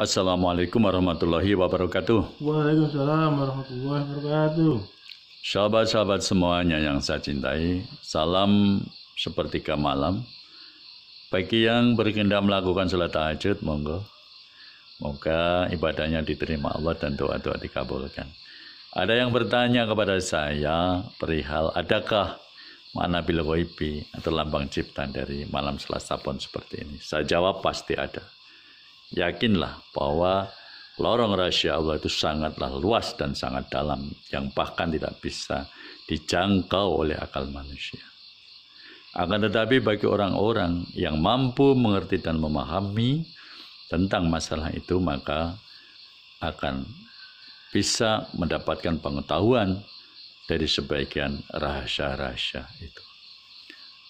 Assalamualaikum warahmatullahi wabarakatuh. Waalaikumsalam warahmatullahi wabarakatuh. Sahabat-sahabat semuanya yang saya cintai, salam sepertiga malam. Bagi yang berkehendak melakukan sholat tahajud, monggo. Moga ibadahnya diterima Allah dan doa-doa dikabulkan. Ada yang bertanya kepada saya perihal adakah makna bil ghaibi atau lambang cipta dari malam Selasa Pon seperti ini. Saya jawab pasti ada. Yakinlah bahwa lorong rahasia Allah itu sangatlah luas dan sangat dalam, yang bahkan tidak bisa dijangkau oleh akal manusia. Akan tetapi bagi orang-orang yang mampu mengerti dan memahami tentang masalah itu, maka akan bisa mendapatkan pengetahuan dari sebagian rahasia-rahasia itu.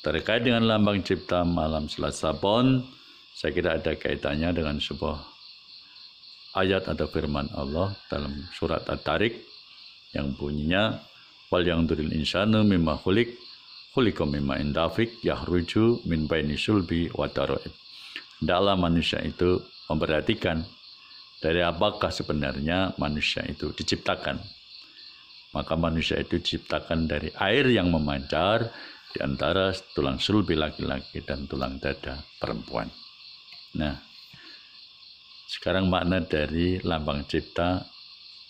Terkait dengan lambang cipta malam Selasa Pon, saya kira ada kaitannya dengan sebuah ayat atau firman Allah dalam surat At-Tariq yang bunyinya wal yangduril insanu mimma khuliqa mimma indafik yahruju min baini sulbi wa taraib. Hendaklah manusia itu memperhatikan dari apakah sebenarnya manusia itu diciptakan. Maka manusia itu diciptakan dari air yang memancar di antara tulang sulbi laki-laki dan tulang dada perempuan. Nah, sekarang makna dari lambang cipta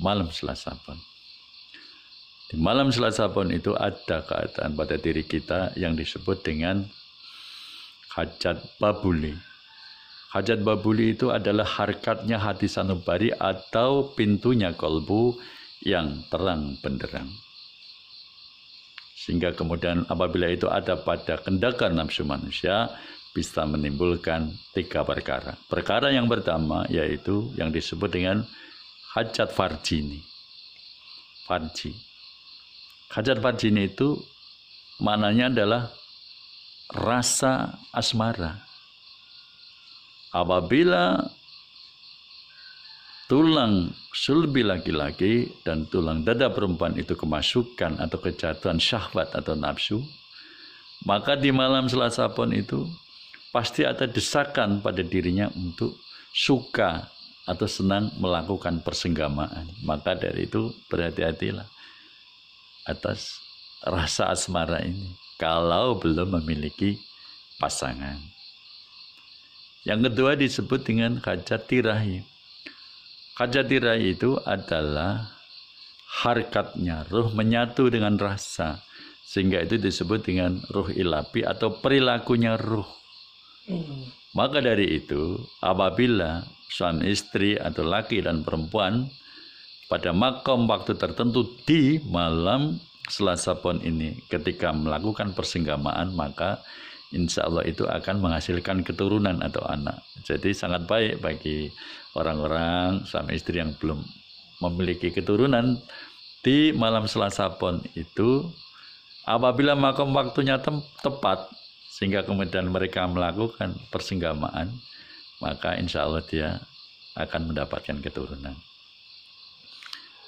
malam Selasa Pon. Di malam Selasa Pon itu ada keadaan pada diri kita yang disebut dengan hajat babuli. Hajat babuli itu adalah harkatnya hati sanubari atau pintunya kolbu yang terang benderang. Sehingga kemudian apabila itu ada pada kendakan nafsu manusia, bisa menimbulkan tiga perkara. Perkara yang pertama yaitu yang disebut dengan hajat farjini. Farji. Hajat farjini itu maknanya adalah rasa asmara. Apabila tulang sulbi laki-laki dan tulang dada perempuan itu kemasukan atau kejatuhan syahwat atau nafsu, maka di malam Selasa Pon itu pasti ada desakan pada dirinya untuk suka atau senang melakukan persenggamaan. Maka dari itu berhati-hatilah atas rasa asmara ini kalau belum memiliki pasangan. Yang kedua disebut dengan hajat tirahi. Hajat tirahi itu adalah harkatnya ruh menyatu dengan rasa, sehingga itu disebut dengan ruh ilapi atau perilakunya ruh. Maka dari itu, apabila suami istri atau laki dan perempuan pada makom waktu tertentu di malam Selasa Pon ini ketika melakukan persenggamaan, maka insya Allah itu akan menghasilkan keturunan atau anak. Jadi sangat baik bagi orang-orang suami istri yang belum memiliki keturunan di malam Selasa Pon itu, apabila makom waktunya tepat sehingga kemudian mereka melakukan persenggamaan, maka insya Allah dia akan mendapatkan keturunan.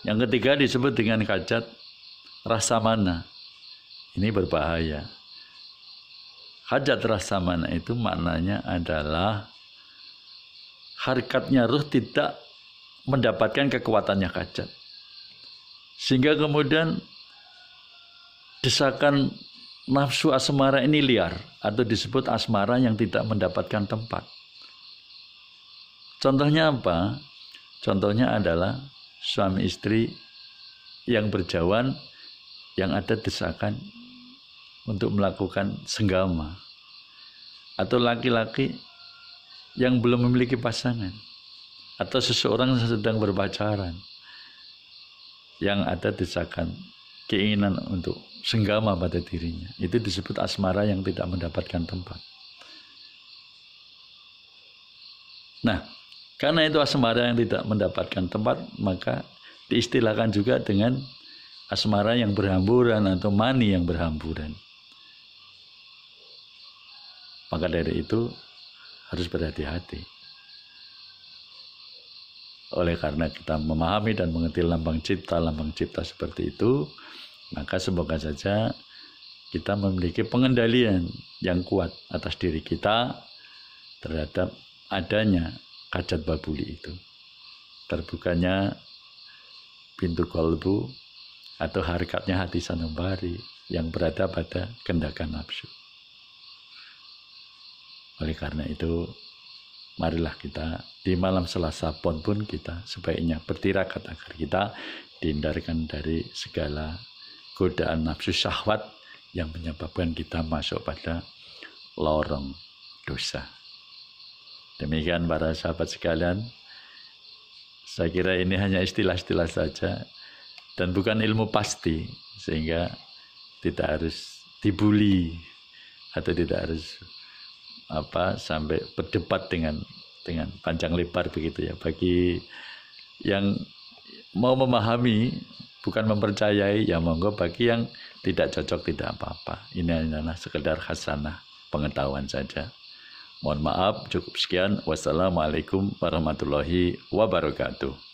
Yang ketiga disebut dengan hajat rasa mana. Ini berbahaya. Hajat rasa mana itu maknanya adalah harkatnya ruh tidak mendapatkan kekuatannya hajat, sehingga kemudian desakan nafsu asmara ini liar atau disebut asmara yang tidak mendapatkan tempat. Contohnya apa? Contohnya adalah suami istri yang berjauhan yang ada desakan untuk melakukan senggama, atau laki-laki yang belum memiliki pasangan, atau seseorang yang sedang berpacaran yang ada desakan keinginan untuk senggama pada dirinya. Itu disebut asmara yang tidak mendapatkan tempat. Nah, karena itu asmara yang tidak mendapatkan tempat, maka diistilahkan juga dengan asmara yang berhamburan atau mani yang berhamburan. Maka dari itu harus berhati-hati. Oleh karena kita memahami dan mengerti lambang cipta seperti itu, maka semoga saja kita memiliki pengendalian yang kuat atas diri kita terhadap adanya Kajat babuli itu. Terbukanya pintu kolbu atau harikatnya hati sanubari yang berada pada kendakan nafsu. Oleh karena itu, marilah kita di malam Selasa pun kita sebaiknya bertirakat agar kita dihindarkan dari segala godaan nafsu syahwat yang menyebabkan kita masuk pada lorong dosa. Demikian para sahabat sekalian, saya kira ini hanya istilah-istilah saja dan bukan ilmu pasti, sehingga tidak harus dibuli atau tidak harus sampai berdebat dengan panjang lebar begitu ya. Bagi yang mau memahami bukan mempercayai ya monggo, bagi yang tidak cocok tidak apa-apa. Ini adalah sekedar khasanah pengetahuan saja. Mohon maaf, cukup sekian. Wassalamualaikum warahmatullahi wabarakatuh.